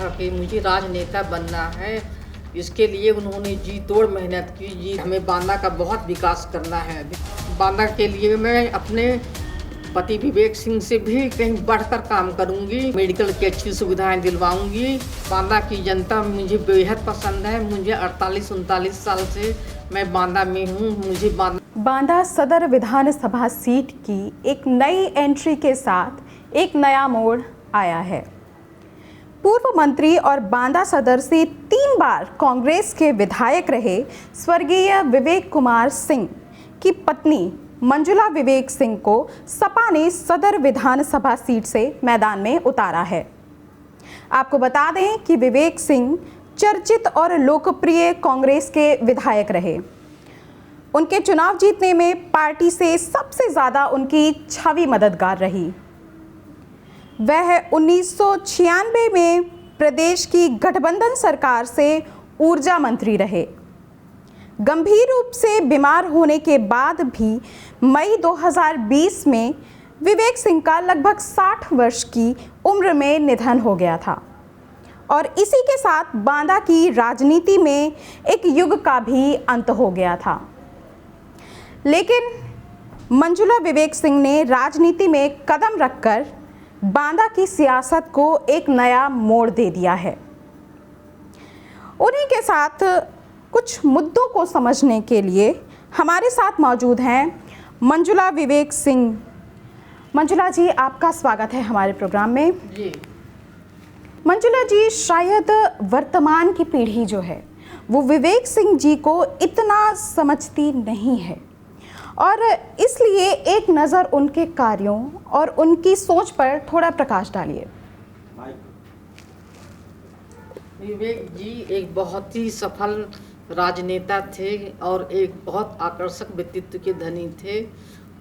था कि मुझे राजनेता बनना है। इसके लिए उन्होंने जी तोड़ मेहनत की। जी हमें बांदा का बहुत विकास करना है। बांदा के लिए मैं अपने पति विवेक सिंह से भी कहीं बढ़कर काम करूंगी। मेडिकल की अच्छी सुविधाएं दिलवाऊंगी। बांदा की जनता मुझे बेहद पसंद है। मुझे 38-39 साल से मैं बांदा में हूँ। मुझे बांदा सदर विधानसभा सीट की एक नई एंट्री के साथ एक नया मोड़ आया है। पूर्व मंत्री और बांदा सदर से 3 बार कांग्रेस के विधायक रहे स्वर्गीय विवेक कुमार सिंह की पत्नी मंजुला विवेक सिंह को सपा ने सदर विधानसभा सीट से मैदान में उतारा है। आपको बता दें कि विवेक सिंह चर्चित और लोकप्रिय कांग्रेस के विधायक रहे। उनके चुनाव जीतने में पार्टी से सबसे ज़्यादा उनकी छवि मददगार रही। वह 1996 में प्रदेश की गठबंधन सरकार से ऊर्जा मंत्री रहे। गंभीर रूप से बीमार होने के बाद भी मई 2020 में विवेक सिंह का लगभग 60 वर्ष की उम्र में निधन हो गया था और इसी के साथ बांदा की राजनीति में एक युग का भी अंत हो गया था। लेकिन मंजुला विवेक सिंह ने राजनीति में कदम रखकर बांदा की सियासत को एक नया मोड़ दे दिया है। उन्हीं के साथ कुछ मुद्दों को समझने के लिए हमारे साथ मौजूद हैं मंजुला विवेक सिंह। मंजुला जी, आपका स्वागत है हमारे प्रोग्राम में। जी मंजुला जी, शायद वर्तमान की पीढ़ी जो है वो विवेक सिंह जी को इतना समझती नहीं है और इसलिए एक नज़र उनके कार्यों और उनकी सोच पर थोड़ा प्रकाश डालिए। विवेक जी एक बहुत ही सफल राजनेता थे और एक बहुत आकर्षक व्यक्तित्व के धनी थे।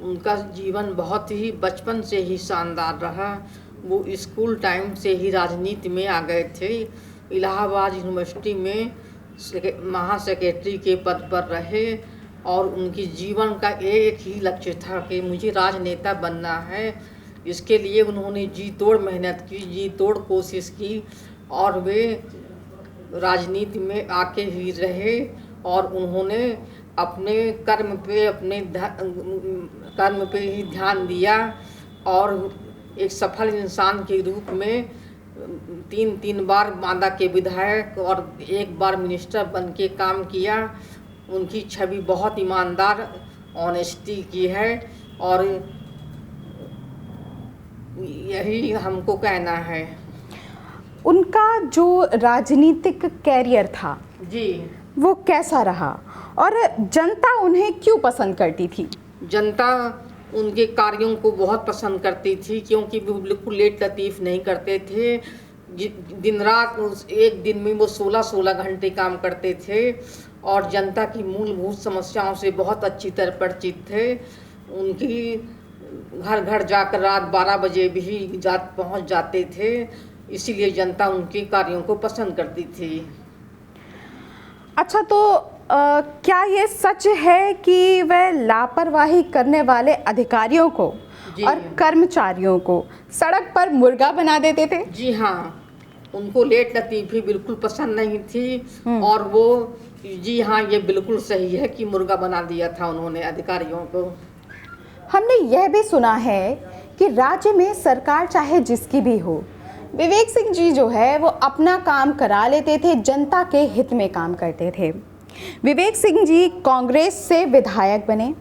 उनका जीवन बहुत ही बचपन से ही शानदार रहा। वो स्कूल टाइम से ही राजनीति में आ गए थे। इलाहाबाद यूनिवर्सिटी में महासेक्रेटरी के पद पर रहे और उनकी जीवन का एक ही लक्ष्य था कि मुझे राजनेता बनना है। इसके लिए उन्होंने जी तोड़ मेहनत की, जी तोड़ कोशिश की और वे राजनीति में आके ही रहे और उन्होंने अपने कर्म पे ही ध्यान दिया और एक सफल इंसान के रूप में 3 बार बांदा के विधायक और 1 बार मिनिस्टर बन के काम किया। उनकी छवि बहुत ईमानदार, ऑनेस्टी की है और यही हमको कहना है। उनका जो राजनीतिक कैरियर था जी वो कैसा रहा और जनता उन्हें क्यों पसंद करती थी? जनता उनके कार्यों को बहुत पसंद करती थी क्योंकि वो बिल्कुल लेट लतीफ़ नहीं करते थे। दिन रात एक दिन में वो 16 घंटे काम करते थे और जनता की मूलभूत समस्याओं से बहुत अच्छी तरह परिचित थे। उनकी घर घर जाकर रात 12 बजे भी पहुंच जाते थे। इसीलिए जनता उनके कार्यों को पसंद करती थी। अच्छा, तो क्या ये सच है कि वह लापरवाही करने वाले अधिकारियों को और कर्मचारियों को सड़क पर मुर्गा बना देते थे? जी हाँ, उनको लेट लतीफ़ी बिल्कुल पसंद नहीं थी और वो जी हाँ, ये बिल्कुल सही है कि मुर्गा बना दिया था उन्होंने अधिकारियों को। हमने यह भी सुना है कि राज्य में सरकार चाहे जिसकी भी हो, विवेक सिंह जी जो है वो अपना काम करा लेते थे, जनता के हित में काम करते थे। विवेक सिंह जी कांग्रेस से विधायक बने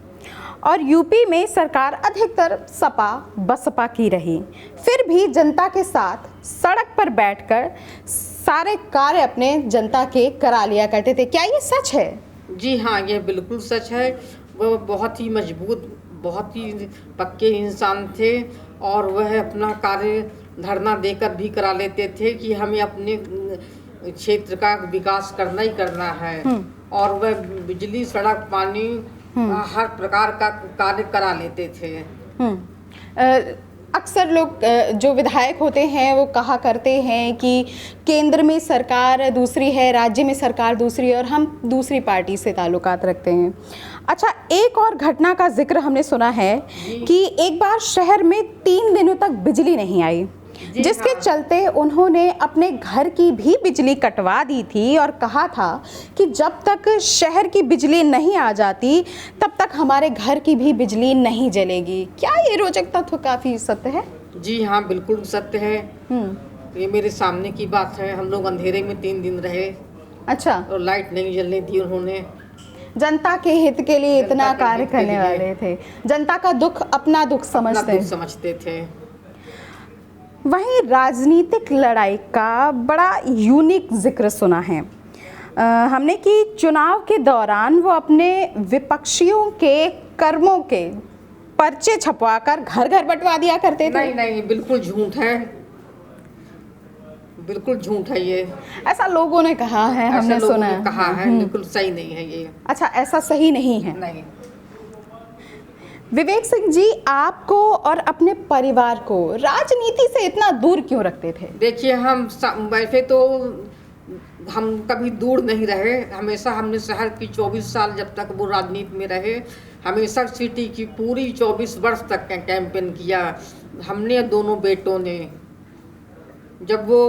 और यूपी में सरकार अधिकतर सपा बसपा की रही, फिर भी जनता के साथ सड़क पर बैठकर सारे कार्य अपने जनता के करा लिया करते थे। क्या ये सच है? जी हाँ, ये बिल्कुल सच है। वो बहुत ही मजबूत, बहुत ही पक्के इंसान थे और वह अपना कार्य धरना देकर भी करा लेते थे कि हमें अपने क्षेत्र का विकास करना ही करना है और वह बिजली, सड़क, पानी हर प्रकार का कार्य करा लेते थे। अक्सर लोग जो विधायक होते हैं वो कहा करते हैं कि केंद्र में सरकार दूसरी है, राज्य में सरकार दूसरी है और हम दूसरी पार्टी से ताल्लुकात रखते हैं। अच्छा, एक और घटना का जिक्र हमने सुना है कि एक बार शहर में 3 दिनों तक बिजली नहीं आई जी जिसके हाँ। चलते उन्होंने अपने घर की भी बिजली कटवा दी थी और कहा था कि जब तक शहर की बिजली नहीं आ जाती तब तक हमारे घर की भी बिजली नहीं जलेगी। क्या ये रोचक तथ्य काफ़ी सत्य है? जी हाँ, बिल्कुल सत्य है। ये मेरे सामने की बात है। हम लोग अंधेरे में 3 दिन रहे अच्छा, और लाइट नहीं जलने दी उन्होंने। जनता के हित के लिए इतना जनता के कार्य हित के करने लिए। वाले थे, जनता का दुख अपना दुख अपना समझते। दुख समझते थे। वहीं राजनीतिक लड़ाई का बड़ा यूनिक जिक्र सुना है हमने कि चुनाव के दौरान वो अपने विपक्षियों के कर्मों के पर्चे छपवाकर घर घर बंटवा दिया करते थे। नहीं नहीं, बिल्कुल झूठ है, बिल्कुल झूठ है ये। ऐसा लोगों ने कहा है, ऐसा हमने लोगों सुना ने है। कहा है, बिल्कुल सही नहीं है ये। अच्छा, ऐसा सही नहीं है। नहीं। विवेक सिंह जी आपको और अपने परिवार को राजनीति से इतना दूर क्यों रखते थे? देखिए, वैसे तो हम कभी दूर नहीं रहे। हमेशा हमने शहर की 24 साल जब तक वो राजनीति में रहे, हमेशा सिटी की पूरी 24 वर्ष तक कैंपेन किया हमने, दोनों बेटों ने। जब वो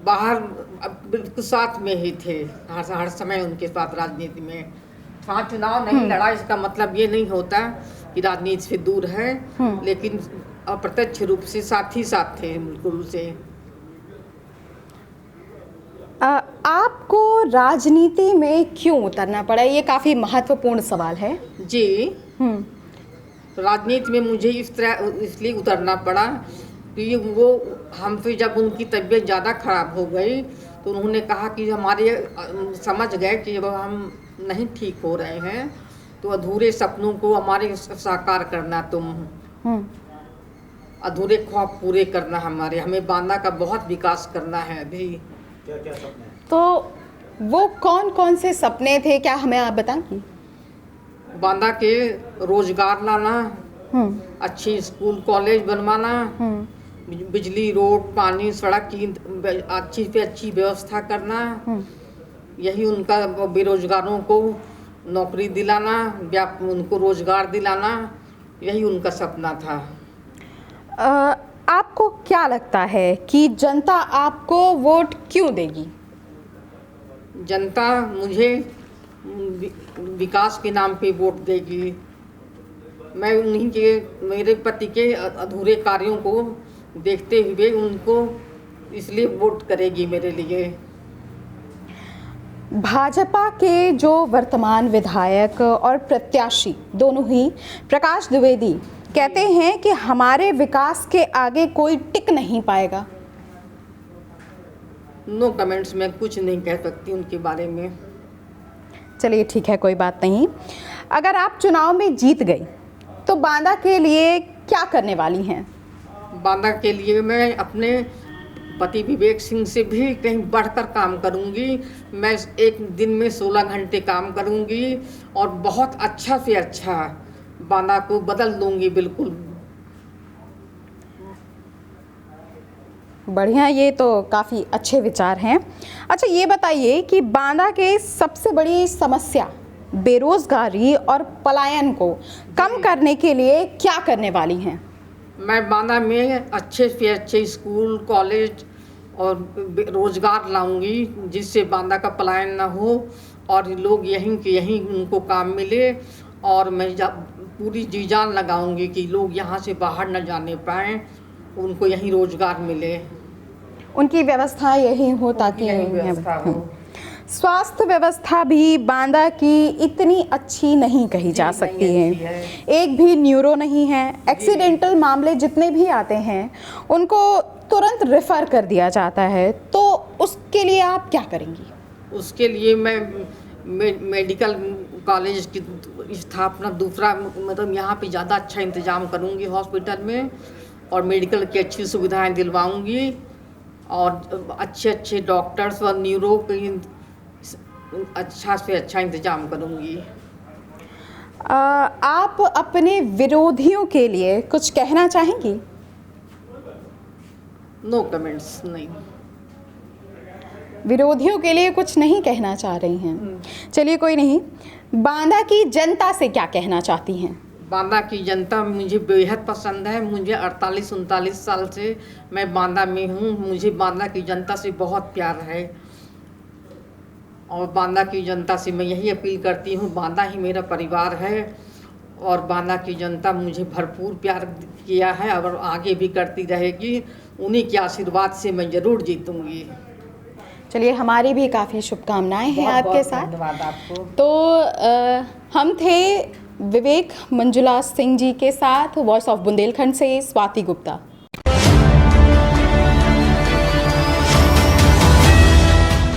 बाहर बिल्कुल साथ में ही थे, हर समय उनके साथ राजनीति में। हाँ, चुनाव नहीं लड़ा इसका मतलब ये नहीं होता कि राजनीति से दूर है, लेकिन अप्रत्यक्ष रूप से साथ ही साथ थे बिल्कुल से। आपको राजनीति में क्यों उतरना पड़ा? ये काफ़ी महत्वपूर्ण सवाल है। जी, राजनीति में मुझे इसलिए उतरना पड़ा कि वो हमसे जब उनकी तबीयत ज़्यादा खराब हो गई तो उन्होंने कहा कि हमारे समझ गए कि जब हम नहीं ठीक हो रहे हैं तो अधूरे सपनों को हमारे साकार करना, तुम अधूरे ख्वाब पूरे करना हमारे। हमें बांदा का बहुत विकास करना है अभी। क्या क्या सपने हैं? तो वो कौन कौन से सपने थे, क्या हमें आप बताएंगी? बांदा के रोजगार लाना, अच्छी स्कूल कॉलेज बनवाना, बिजली, रोड, पानी, सड़क की अच्छी से अच्छी व्यवस्था करना, यही उनका। बेरोजगारों को नौकरी दिलाना, उनको रोजगार दिलाना, यही उनका सपना था। आपको क्या लगता है कि जनता आपको वोट क्यों देगी? जनता मुझे विकास के नाम पे वोट देगी। मैं उन्हीं के, मेरे पति के अधूरे कार्यों को देखते हुए उनको इसलिए वोट करेगी मेरे लिए। भाजपा के जो वर्तमान विधायक और प्रत्याशी दोनों ही प्रकाश द्विवेदी कहते हैं कि हमारे विकास के आगे कोई टिक नहीं पाएगा। नो कमेंट्स, मैं कुछ नहीं कह सकती उनके बारे में। चलिए ठीक है, कोई बात नहीं। अगर आप चुनाव में जीत गई तो बांदा के लिए क्या करने वाली हैं? बांदा के लिए मैं अपने पति विवेक सिंह से भी कहीं बढ़कर काम करूंगी। मैं एक दिन में 16 घंटे काम करूंगी और बहुत अच्छा से अच्छा बांदा को बदल दूंगी बिल्कुल। बढ़िया, ये तो काफ़ी अच्छे विचार हैं। अच्छा, ये बताइए कि बांदा के सबसे बड़ी समस्या बेरोजगारी और पलायन को कम करने के लिए क्या करने वाली हैं? मैं बांदा में अच्छे से अच्छे स्कूल कॉलेज और रोजगार लाऊंगी, जिससे बांदा का पलायन ना हो और लोग यहीं के यहीं उनको काम मिले। और मैं पूरी जी जान लगाऊंगी कि लोग यहाँ से बाहर न जाने पाएँ, उनको यहीं रोजगार मिले, उनकी व्यवस्था यही हो ताकि यहीं व्यवस्था हो। स्वास्थ्य व्यवस्था भी बांदा की इतनी अच्छी नहीं कही जा सकती है। एक भी न्यूरो नहीं है। एक्सीडेंटल मामले जितने भी आते हैं उनको तुरंत रेफर कर दिया जाता है। तो उसके लिए आप क्या करेंगी? उसके लिए मैं मेडिकल कॉलेज की स्थापना, दूसरा मतलब यहाँ पे ज़्यादा अच्छा इंतज़ाम करूँगी हॉस्पिटल में, और मेडिकल की अच्छी सुविधाएं दिलवाऊँगी और अच्छे अच्छे डॉक्टर्स और न्यूरो की अच्छा से अच्छा इंतजाम करूँगी। आप अपने विरोधियों के लिए कुछ कहना चाहेंगी? नो कमेंट्स, नहीं। विरोधियों के लिए कुछ नहीं कहना चाह रही हैं। चलिए, कोई नहीं। बांदा की जनता से क्या कहना चाहती हैं? बांदा की जनता बांदा की जनता मुझे बेहद पसंद है। मुझे 38-39 साल से मैं बांदा में हूँ। मुझे बांदा की जनता से बहुत प्यार है और बांदा की जनता से मैं यही अपील करती हूँ, बांदा ही मेरा परिवार है और बांदा की जनता मुझे भरपूर प्यार किया है और आगे भी करती रहेगी। उन्हीं के आशीर्वाद से मैं ज़रूर जीतूँगी। चलिए, हमारी भी काफ़ी शुभकामनाएं हैं बहुत आपके बहुत साथ। धन्यवाद आपको। तो हम थे विवेक मंजुला सिंह जी के साथ, वॉइस ऑफ बुंदेलखंड से स्वाति गुप्ता।